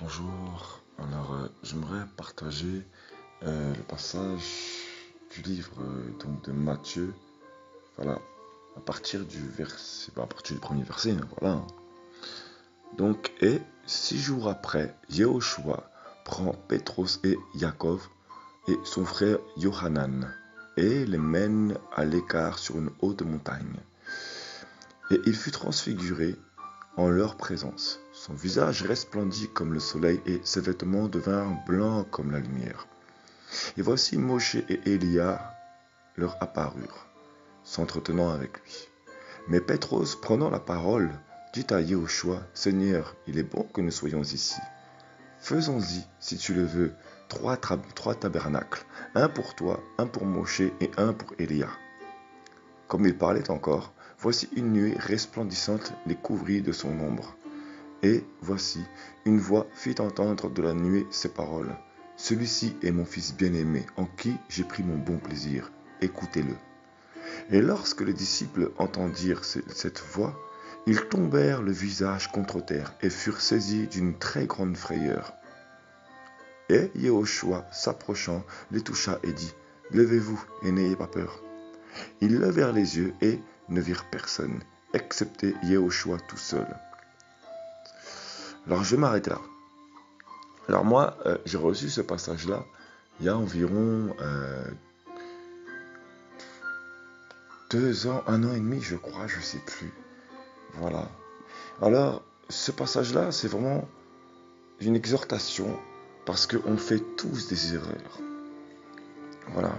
Bonjour, j'aimerais partager le passage du livre donc de Matthieu, voilà, à partir du premier verset, hein, voilà. Donc, et 6 jours après, Yehoshua prend Pétros et Yaakov et son frère Yohanan et les mène à l'écart sur une haute montagne. Et il fut transfiguré en leur présence. Son visage resplendit comme le soleil et ses vêtements devinrent blancs comme la lumière. Et voici Moshe et Élia leur apparurent, s'entretenant avec lui. Mais Pétros, prenant la parole, dit à Yehoshua, Seigneur, il est bon que nous soyons ici. Faisons-y, si tu le veux, trois tabernacles, un pour toi, un pour Moshe et un pour Élia. Comme il parlait encore, voici une nuée resplendissante les couvrit de son ombre. Et voici, une voix fit entendre de la nuée ces paroles. Celui-ci est mon fils bien-aimé, en qui j'ai pris mon bon plaisir. Écoutez-le. Et lorsque les disciples entendirent cette voix, ils tombèrent le visage contre terre et furent saisis d'une très grande frayeur. Et Yehoshua, s'approchant, les toucha et dit, Levez-vous et n'ayez pas peur. Ils levèrent les yeux et ne virent personne, excepté Yehoshua tout seul. Alors je vais m'arrêter là. Alors moi, j'ai reçu ce passage-là il y a environ 2 ans, 1 an et demi, je crois, je ne sais plus. Voilà. Alors, ce passage-là, c'est vraiment une exhortation parce qu'on fait tous des erreurs. Voilà.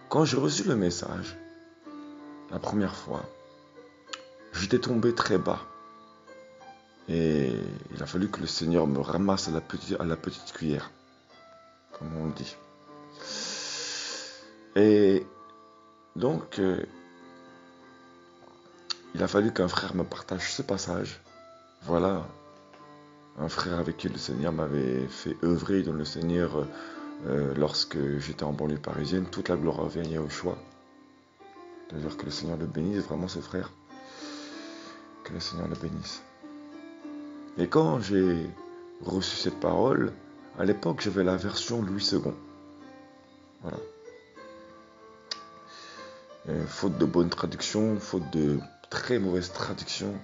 Quand j'ai reçu le message, la première fois, j'étais tombé très bas. Et il a fallu que le Seigneur me ramasse à la petite cuillère, comme on dit. Et donc, il a fallu qu'un frère me partage ce passage. Voilà, un frère avec qui le Seigneur m'avait fait œuvrer dans le Seigneur lorsque j'étais en banlieue parisienne. Toute la gloire revient à Yehoshua. C'est-à-dire que le Seigneur le bénisse, vraiment ce frère. Que le Seigneur le bénisse. Et quand j'ai reçu cette parole, à l'époque j'avais la version Louis II. Voilà. Faute de bonne traduction, faute de très mauvaise traduction,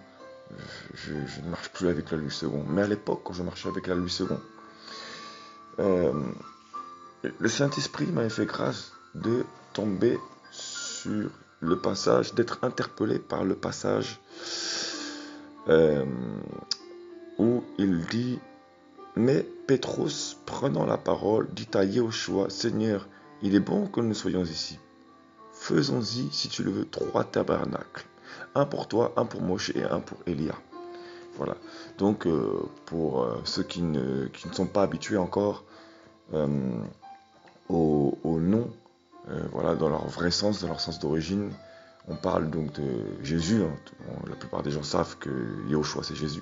je ne marche plus avec la Louis II. Mais à l'époque, quand je marchais avec la Louis II, le Saint-Esprit m'avait fait grâce de tomber sur le passage, d'être interpellé par le passage où il dit « Mais Pétros, prenant la parole, dit à Yehoshua, Seigneur, il est bon que nous soyons ici. Faisons-y, si tu le veux, 3 tabernacles. Un pour toi, un pour Moshe et un pour Élia. » Voilà. Donc, pour ceux qui ne sont pas habitués encore au nom, voilà, dans leur vrai sens, dans leur sens d'origine, on parle donc de Jésus. La plupart des gens savent que Yehoshua c'est Jésus.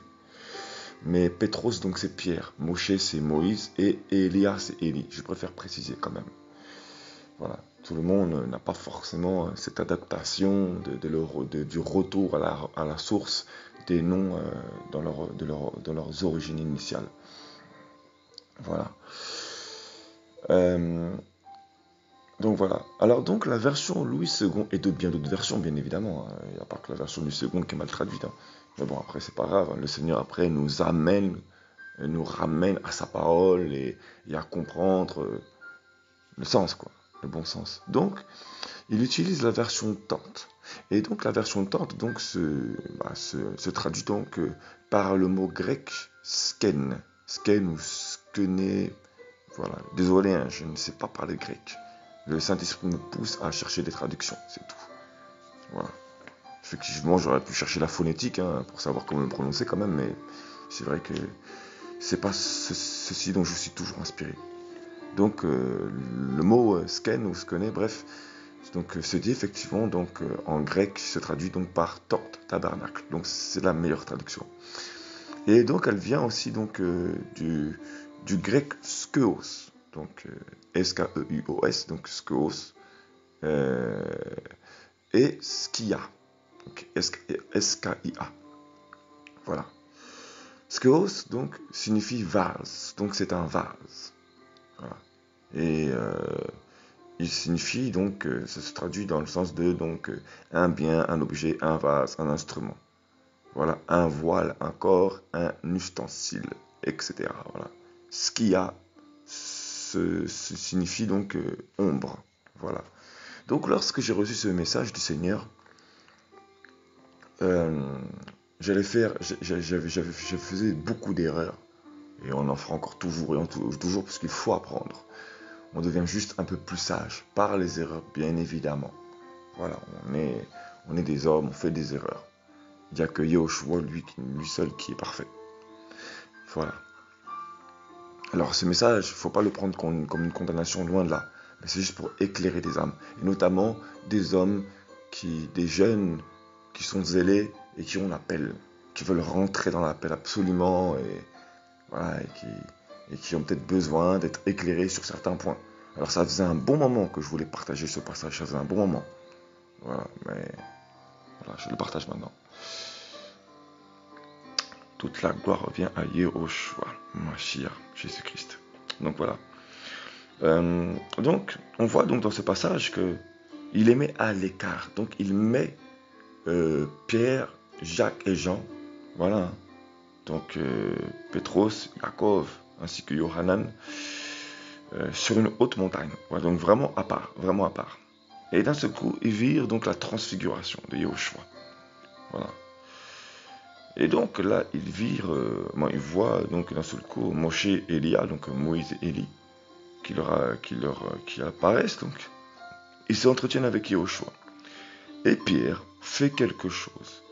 Mais Pétros, donc c'est Pierre. Moshe c'est Moïse. Et Élia c'est Élie. Je préfère préciser quand même. Voilà. Tout le monde n'a pas forcément cette adaptation du retour à la source des noms dans leurs origines initiales. Voilà. Donc voilà. Alors donc la version Louis II, et bien d'autres versions bien évidemment, il n'y a pas que la version Louis II qui est mal traduite. Mais bon, après c'est pas grave, le Seigneur après nous ramène à sa parole et à comprendre le sens, quoi, le bon sens. Donc il utilise la version Tente. Et donc la version Tente donc, se traduit donc par le mot grec sken. Sken ou skené. Voilà. Désolé, je ne sais pas parler grec. Le Saint-Esprit me pousse à chercher des traductions, c'est tout. Voilà. Effectivement, j'aurais pu chercher la phonétique pour savoir comment le prononcer quand même, mais c'est vrai que c'est pas ceci dont je suis toujours inspiré. Donc le mot sken ou skené, bref, donc se dit effectivement donc en grec se traduit donc par tente, tabernacle. Donc c'est la meilleure traduction. Et donc elle vient aussi donc du grec skeos, donc S-K-E-U-O-S, donc skeos, et skia. Donc, S-K-I-A. Voilà. Skeos, donc, signifie vase. Donc, c'est un vase. Voilà. Et il signifie, donc, ça se traduit dans le sens de, donc, un bien, un objet, un vase, un instrument. Voilà, un voile, un corps, un ustensile, etc. Voilà. Skia signifie donc ombre. Voilà. Donc, lorsque j'ai reçu ce message du Seigneur, je faisais beaucoup d'erreurs. Et on en fera encore toujours, toujours, parce qu'il faut apprendre. On devient juste un peu plus sage par les erreurs, bien évidemment. Voilà, on est des hommes, on fait des erreurs. Il n'y a que Yahushua, lui seul, qui est parfait. Voilà. Alors, ce message, il ne faut pas le prendre comme une condamnation, loin de là. Mais c'est juste pour éclairer des âmes. Et notamment des hommes, des jeunes qui sont zélés et qui ont l'appel, qui veulent rentrer dans l'appel absolument et, voilà, et qui ont peut-être besoin d'être éclairés sur certains points. Alors ça faisait un bon moment que je voulais partager ce passage, ça faisait un bon moment. Voilà, mais voilà, je le partage maintenant. Toute la gloire revient à Yehoshua, Mashiach, Jésus-Christ. Donc voilà. Donc, on voit donc dans ce passage que il les met à l'écart. Donc il met Pierre, Jacques et Jean, voilà. Donc Pétros, Jacob, ainsi que Yohanan, sur une haute montagne. Voilà, donc vraiment à part, vraiment à part. Et d'un seul coup, ils virent donc la transfiguration de Yahushua. Voilà. Et donc là, ils voient donc d'un seul coup Moshe et Elia, donc Moïse et Élie, qui apparaissent donc. Ils s'entretiennent avec Yahushua. Et Pierre fait quelque chose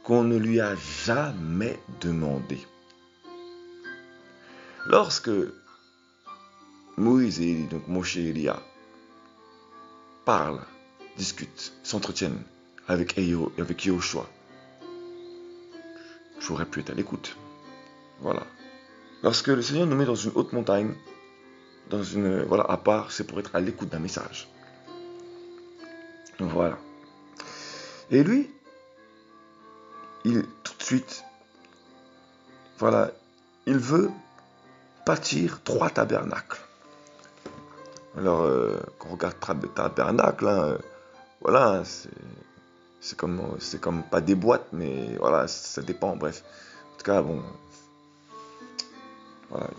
qu'on ne lui a jamais demandé. Lorsque Moïse et Élie, donc Moshe et Elia, parlent, discutent, s'entretiennent avec Yahushua, j'aurais pu être à l'écoute. Voilà. Lorsque le Seigneur nous met dans une haute montagne, à part, c'est pour être à l'écoute d'un message. Voilà. Et lui, tout de suite, voilà, il veut bâtir 3 tabernacles. Alors, quand on regarde tabernacle, hein, voilà, c'est comme pas des boîtes, mais voilà, ça dépend, bref. En tout cas, bon, voilà,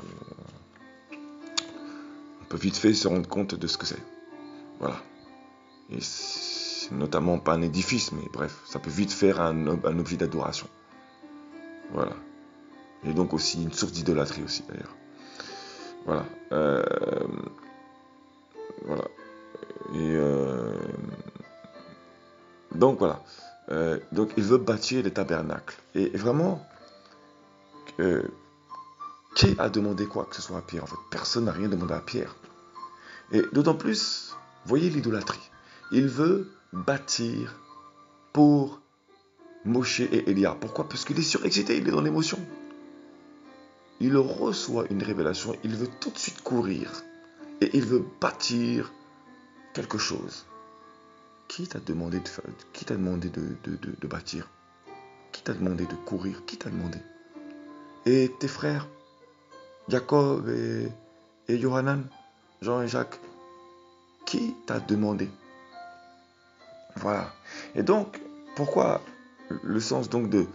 on peut vite fait se rendre compte de ce que c'est. Voilà. Et c'est notamment pas un édifice, mais bref, ça peut vite faire un objet d'adoration. Voilà. Et donc aussi une source d'idolâtrie aussi, d'ailleurs. Voilà. Voilà. Et donc voilà. Donc il veut bâtir des tabernacles. Et vraiment, qui a demandé quoi que ce soit à Pierre? En fait, personne n'a rien demandé à Pierre. Et d'autant plus, voyez l'idolâtrie. Il veut bâtir pour Moshe et Elia. Pourquoi? Parce qu'il est surexcité, il est dans l'émotion. Il reçoit une révélation, il veut tout de suite courir. Et il veut bâtir quelque chose. Qui t'a demandé de faire? Qui t'a demandé de bâtir? Qui t'a demandé de courir? Qui t'a demandé? Et tes frères, Jacob et Yohanan, Jean et Jacques, qui t'a demandé? Voilà. Et donc, pourquoi le sens donc de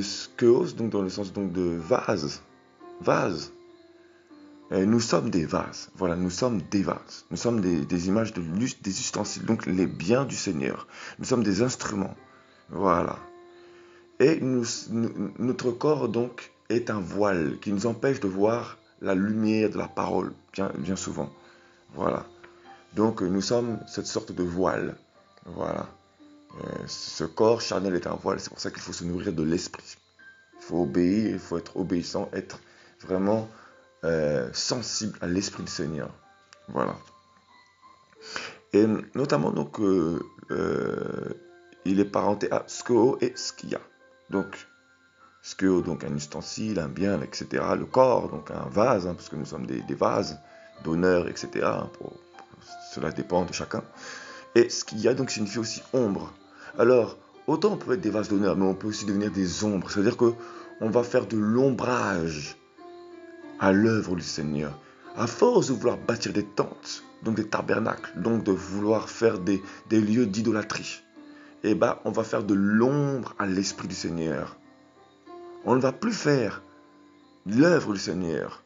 skeos, donc dans le sens donc de vase. Nous sommes des vases. Voilà, nous sommes des vases. Nous sommes des images des ustensiles, donc les biens du Seigneur. Nous sommes des instruments. Voilà. Et notre corps donc est un voile qui nous empêche de voir la lumière de la parole bien souvent. Voilà. Donc nous sommes cette sorte de voile. Voilà. Ce corps charnel est un voile. C'est pour ça qu'il faut se nourrir de l'esprit. Il faut obéir, il faut être obéissant, être vraiment sensible à l'esprit du Seigneur. Voilà. Et notamment donc il est parenté à skeo et skia. Donc skeo, donc un ustensile, un bien, etc. Le corps, donc un vase, hein, parce que nous sommes des vases d'honneur, etc. Cela dépend de chacun. Et ce qu'il y a donc signifie aussi ombre. Alors, autant on peut être des vases d'honneur, mais on peut aussi devenir des ombres. C'est-à-dire que on va faire de l'ombrage à l'œuvre du Seigneur. À force de vouloir bâtir des tentes, donc des tabernacles, donc de vouloir faire des lieux d'idolâtrie, eh ben, on va faire de l'ombre à l'Esprit du Seigneur. On ne va plus faire l'œuvre du Seigneur.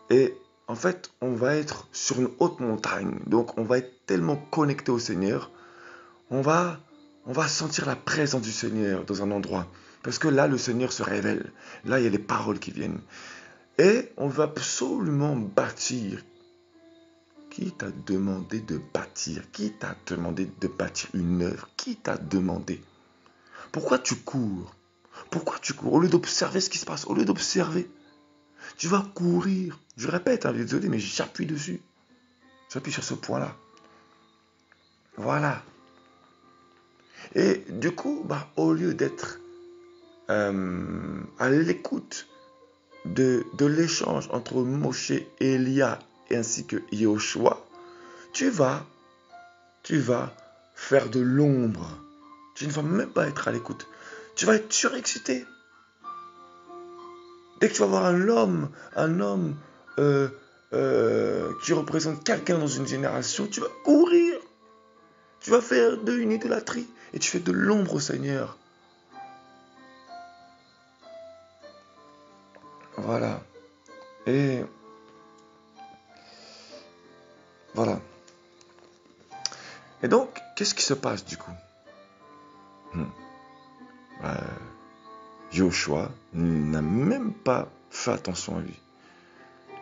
Et en fait, on va être sur une haute montagne. Donc, on va être tellement connecté au Seigneur. On va sentir la présence du Seigneur dans un endroit. Parce que là, le Seigneur se révèle. Là, il y a les paroles qui viennent. Et on va absolument bâtir. Qui t'a demandé de bâtir? Qui t'a demandé de bâtir une œuvre? Qui t'a demandé? Pourquoi tu cours? Pourquoi tu cours? Au lieu d'observer ce qui se passe, au lieu d'observer, tu vas courir. Je répète, hein, désolé, mais j'appuie dessus. J'appuie sur ce point-là. Voilà. Et du coup, au lieu d'être à l'écoute de l'échange entre Moshe, Elia ainsi que Yahushua, tu vas faire de l'ombre. Tu ne vas même pas être à l'écoute. Tu vas être surexcité. Dès que tu vas voir un homme qui représente quelqu'un dans une génération, tu vas courir. Tu vas faire de une idolâtrie et tu fais de l'ombre au Seigneur. Voilà. Et voilà. Et donc, qu'est-ce qui se passe du coup? Joshua n'a même pas fait attention à lui.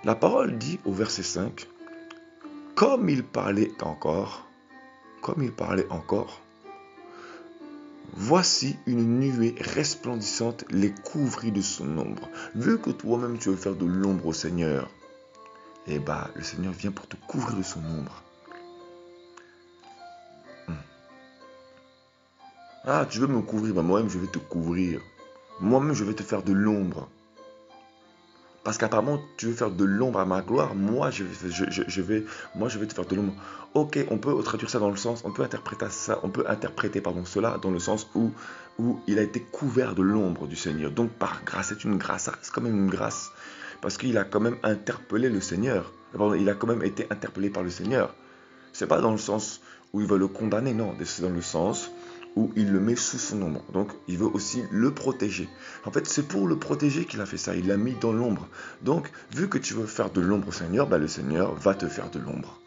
La parole dit au verset 5, comme il parlait encore, voici une nuée resplendissante les couvrit de son ombre. Vu que toi-même tu veux faire de l'ombre au Seigneur, eh bien, le Seigneur vient pour te couvrir de son ombre. Ah, tu veux me couvrir, moi-même je vais te couvrir. Moi-même je vais te faire de l'ombre. Parce qu'apparemment, tu veux faire de l'ombre à ma gloire, moi je vais te faire de l'ombre. Ok, on peut traduire ça dans le sens, on peut interpréter cela dans le sens où il a été couvert de l'ombre du Seigneur. Donc par grâce, c'est une grâce, c'est quand même une grâce. Parce qu'il a quand même interpellé le Seigneur. Pardon, il a quand même été interpellé par le Seigneur. C'est pas dans le sens où il va le condamner, non, c'est dans le sens où il le met sous son ombre. Donc, il veut aussi le protéger. En fait, c'est pour le protéger qu'il a fait ça. Il l'a mis dans l'ombre. Donc, vu que tu veux faire de l'ombre au Seigneur, le Seigneur va te faire de l'ombre.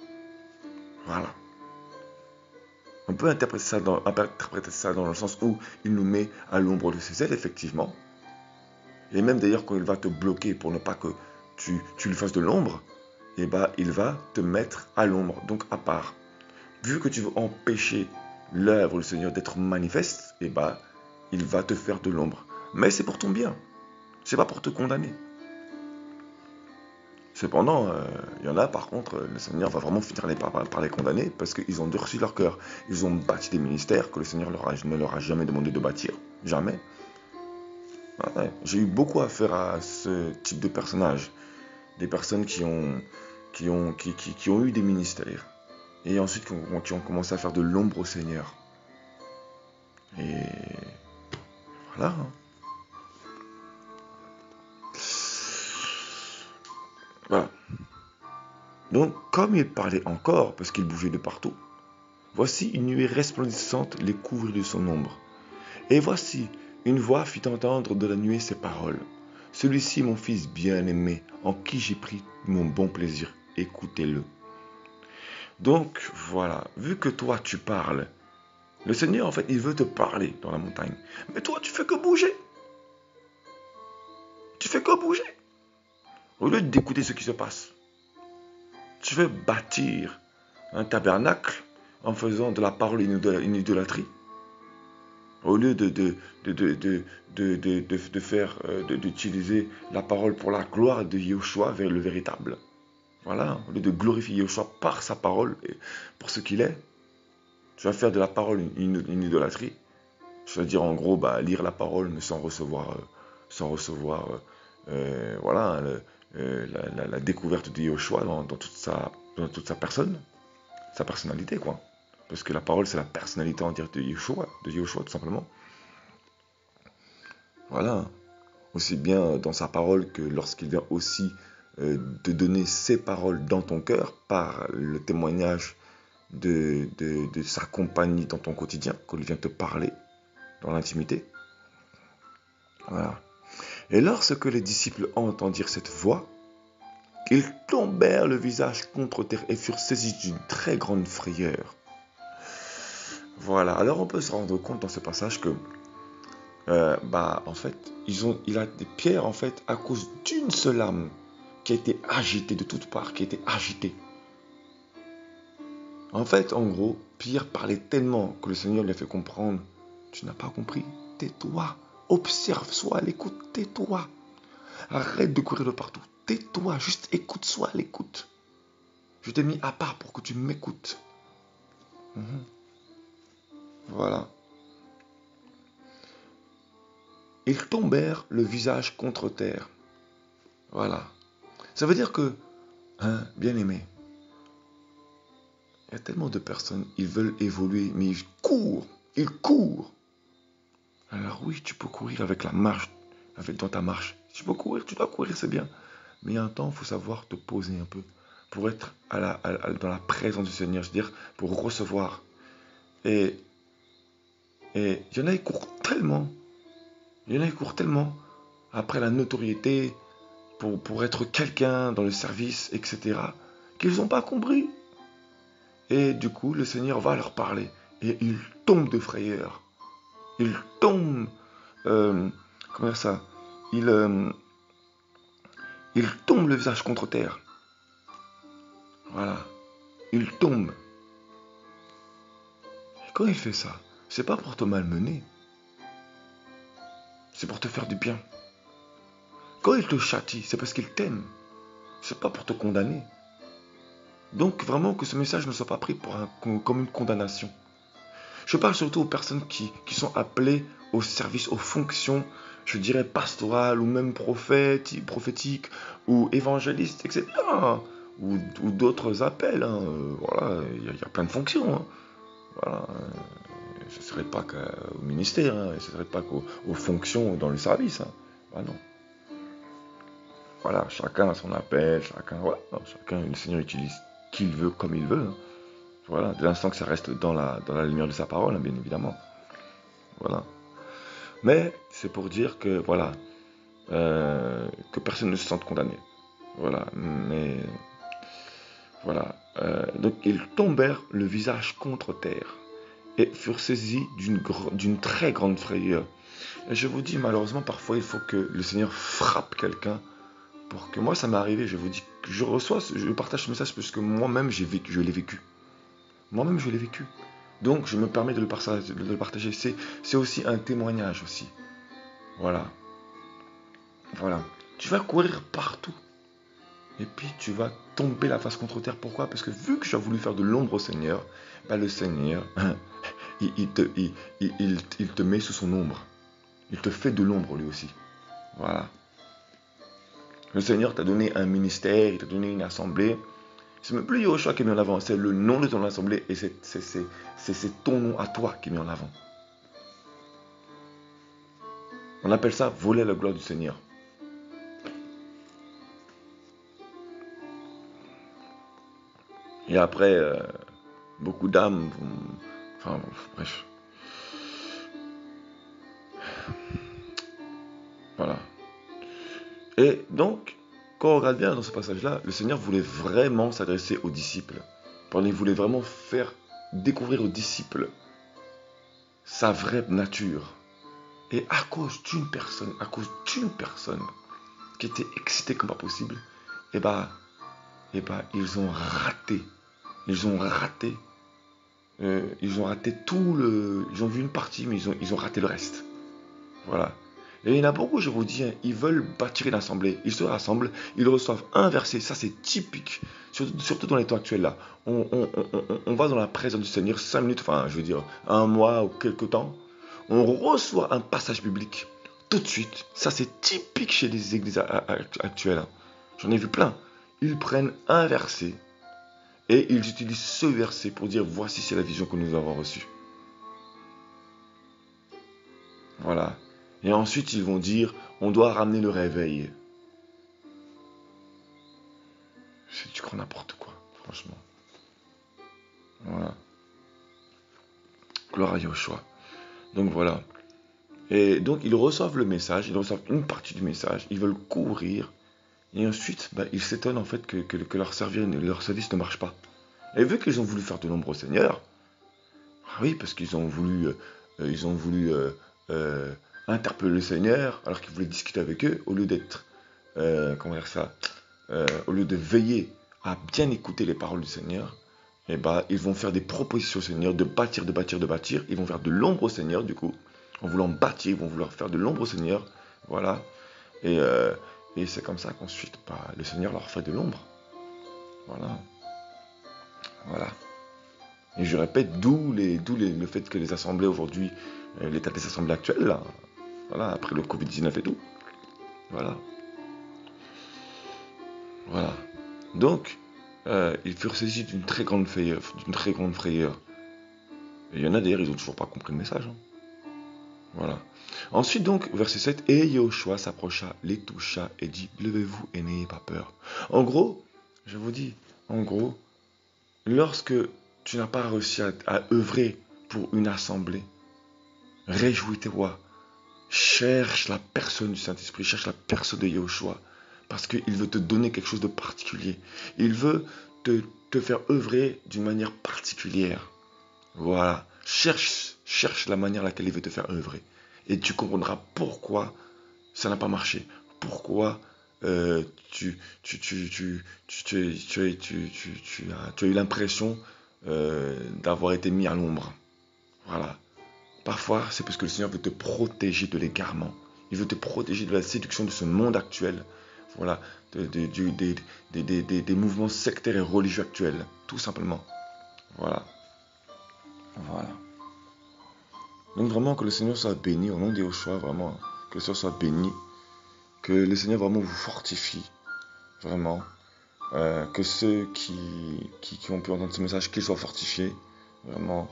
Voilà. On peut interpréter ça dans le sens où il nous met à l'ombre de ses ailes, effectivement. Et même d'ailleurs, quand il va te bloquer pour ne pas que tu lui fasses de l'ombre, il va te mettre à l'ombre, donc à part. Vu que tu veux empêcher l'œuvre du Seigneur d'être manifeste, il va te faire de l'ombre. Mais c'est pour ton bien. C'est pas pour te condamner. Cependant, il y en a par contre, le Seigneur va vraiment finir par les condamner parce qu'ils ont durci leur cœur. Ils ont bâti des ministères que le Seigneur ne leur a jamais demandé de bâtir. Jamais. Ouais, j'ai eu beaucoup affaire à ce type de personnages. Des personnes qui ont eu des ministères. Et ensuite qui ont commencé à faire de l'ombre au Seigneur. Et voilà. Voilà. Donc, comme il parlait encore, parce qu'il bougeait de partout, voici une nuée resplendissante les couvrit de son ombre. Et voici, une voix fit entendre de la nuée ces paroles. Celui-ci, mon fils bien-aimé, en qui j'ai pris mon bon plaisir, écoutez-le. Donc, voilà, vu que toi tu parles, le Seigneur, en fait, il veut te parler dans la montagne. Mais toi, tu fais que bouger. Tu fais que bouger. Au lieu d'écouter ce qui se passe, tu veux bâtir un tabernacle en faisant de la parole une idolâtrie. Au lieu d'utiliser la parole pour la gloire de Yahushua vers le véritable. Voilà, au lieu de glorifier Yahushua par sa parole et pour ce qu'il est, tu vas faire de la parole une idolâtrie. Je veux dire en gros, lire la parole mais sans recevoir voilà, la découverte de Yahushua dans toute sa personne, sa personnalité, quoi. parce que la parole, c'est la personnalité entière de Yeshua, tout simplement. Voilà. Aussi bien dans sa parole que lorsqu'il vient aussi te donner ses paroles dans ton cœur par le témoignage de sa compagnie dans ton quotidien, quand il vient te parler dans l'intimité. Voilà. Et lorsque les disciples entendirent cette voix, ils tombèrent le visage contre terre et furent saisis d'une très grande frayeur. Voilà. Alors on peut se rendre compte dans ce passage que, en fait, il a des pierres en fait à cause d'une seule âme qui a été agitée de toutes parts, qui a été agitée. En fait, en gros, Pierre parlait tellement que le Seigneur lui a fait comprendre, tu n'as pas compris, tais-toi, observe, sois à l'écoute, tais-toi. Arrête de courir de partout, tais-toi, juste écoute, sois à l'écoute. Je t'ai mis à part pour que tu m'écoutes. Voilà. Ils tombèrent le visage contre terre. Voilà. Ça veut dire que, bien aimé, il y a tellement de personnes, ils veulent évoluer, mais ils courent. Alors oui, tu peux courir avec la marche, dans ta marche. Tu peux courir, tu dois courir, c'est bien. Mais il y a un temps, il faut savoir te poser un peu pour être dans la présence du Seigneur, c'est-à-dire pour recevoir. Et il y en a qui courent tellement, après la notoriété, pour être quelqu'un dans le service, etc., qu'ils n'ont pas compris. Et du coup, le Seigneur va leur parler. Et ils tombent de frayeur. Ils tombent... comment dire ça? Ils tombent le visage contre terre. Voilà. Ils tombent. Et quand il fait ça, c'est pas pour te malmener. C'est pour te faire du bien. Quand il te châtie, c'est parce qu'il t'aime. C'est pas pour te condamner. Donc vraiment que ce message ne soit pas pris comme une condamnation. Je parle surtout aux personnes qui sont appelées au service, aux fonctions, je dirais pastorales ou même prophétiques ou évangélistes, etc. Ou d'autres appels. Voilà, il y a plein de fonctions. Voilà. Ce ne serait pas qu'au ministère, ce ne serait pas qu'aux fonctions dans le service. Ah non. Voilà, chacun a son appel, chacun, le Seigneur utilise qui il veut, comme il veut. Voilà, dès l'instant que ça reste dans la lumière de sa parole, bien évidemment. Voilà. Mais c'est pour dire que, voilà, que personne ne se sente condamné. Voilà, mais... Voilà. Donc ils tombèrent le visage contre terre et furent saisis d'une très grande frayeur. Et je vous dis, malheureusement, parfois il faut que le Seigneur frappe quelqu'un pour que moi, ça m'est arrivé. Je vous dis, je partage ce message parce que moi-même, je l'ai vécu. Moi-même, je l'ai vécu. Donc, je me permets de le partager. C'est aussi un témoignage aussi. Voilà. Voilà. Tu vas courir partout. Et puis, tu vas tomber la face contre terre. Pourquoi? Parce que vu que tu as voulu faire de l'ombre au Seigneur, le Seigneur, il te met sous son ombre. Il te fait de l'ombre lui aussi. Voilà. Le Seigneur t'a donné un ministère, il t'a donné une assemblée. C'est même plus Yoshua qui est mis en avant, c'est le nom de ton assemblée et c'est ton nom à toi qui est mis en avant. On appelle ça voler la gloire du Seigneur. Et après, beaucoup d'âmes enfin, bref. Voilà. Et donc, quand on regarde bien dans ce passage-là, le Seigneur voulait vraiment s'adresser aux disciples. Il voulait vraiment faire découvrir aux disciples sa vraie nature. Et à cause d'une personne qui était excitée comme pas possible, ils ont raté. Ils ont raté tout le... Ils ont vu une partie, mais ils ont raté le reste. Voilà. Et il y en a beaucoup, je vous dis, ils veulent bâtir une assemblée. Ils se rassemblent, ils reçoivent un verset. Ça, c'est typique. Surtout dans les temps actuels, là. On va dans la présence du Seigneur 5 minutes, enfin, je veux dire, un mois ou quelques temps. On reçoit un passage biblique. Tout de suite. Ça, c'est typique chez les églises actuelles. J'en ai vu plein. Ils prennent un verset Et ils utilisent ce verset pour dire, voici c'est la vision que nous avons reçue. Voilà. Et ensuite, ils vont dire, on doit ramener le réveil. Tu crois n'importe quoi, franchement. Voilà. Gloire à Yahushua. Donc voilà. Et donc ils reçoivent le message, ils reçoivent une partie du message, ils veulent courir. Et ensuite, ils s'étonnent en fait que leur service ne marche pas. Et vu qu'ils ont voulu faire de l'ombre au Seigneur, oui, parce qu'ils ont voulu, interpeller le Seigneur, alors qu'ils voulaient discuter avec eux, au lieu d'être, comment dire ça, au lieu de veiller à bien écouter les paroles du Seigneur, et ils vont faire des propositions au Seigneur, de bâtir, de bâtir, de bâtir. Ils vont faire de l'ombre au Seigneur, du coup. En voulant bâtir, ils vont vouloir faire de l'ombre au Seigneur. Voilà. Et c'est comme ça qu'ensuite, le Seigneur leur fait de l'ombre. Voilà. Voilà. Et je répète, d'où le fait que les assemblées aujourd'hui, l'état des assemblées actuelles, là, voilà, après le Covid-19 et tout. Voilà. Voilà. Donc, ils furent saisis d'une très grande frayeur. Et il y en a d'ailleurs, ils n'ont toujours pas compris le message. Hein. Voilà. Ensuite donc, verset 7, et Yahushua s'approcha, les toucha et dit, levez-vous et n'ayez pas peur. En gros, je vous dis, en gros, lorsque tu n'as pas réussi à œuvrer pour une assemblée, réjouis-toi, cherche la personne du Saint-Esprit, cherche la personne de Yahushua, parce qu'il veut te donner quelque chose de particulier. Il veut te faire œuvrer d'une manière particulière. Voilà, cherche la manière à laquelle il veut te faire œuvrer. Et tu comprendras pourquoi ça n'a pas marché. Pourquoi tu as eu l'impression d'avoir été mis à l'ombre. Voilà. Parfois, c'est parce que le Seigneur veut te protéger de l'égarement. Il veut te protéger de la séduction de ce monde actuel. Voilà. Des mouvements sectaires et religieux actuels. Tout simplement. Voilà. Voilà. Donc vraiment que le Seigneur soit béni, au nom de Yahushua, vraiment, que le Seigneur soit béni, que le Seigneur vraiment vous fortifie, vraiment, que ceux qui ont pu entendre ce message, qu'ils soient fortifiés, vraiment,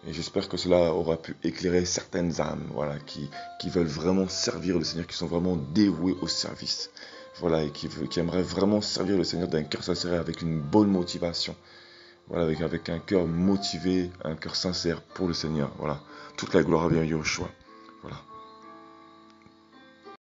et j'espère que cela aura pu éclairer certaines âmes, voilà, qui veulent vraiment servir le Seigneur, qui sont vraiment dévoués au service, voilà, et qui aimeraient vraiment servir le Seigneur d'un cœur sincère, avec une bonne motivation. Voilà, avec un cœur motivé, un cœur sincère pour le Seigneur. Voilà. Toute la gloire à bien Yahushua. Voilà.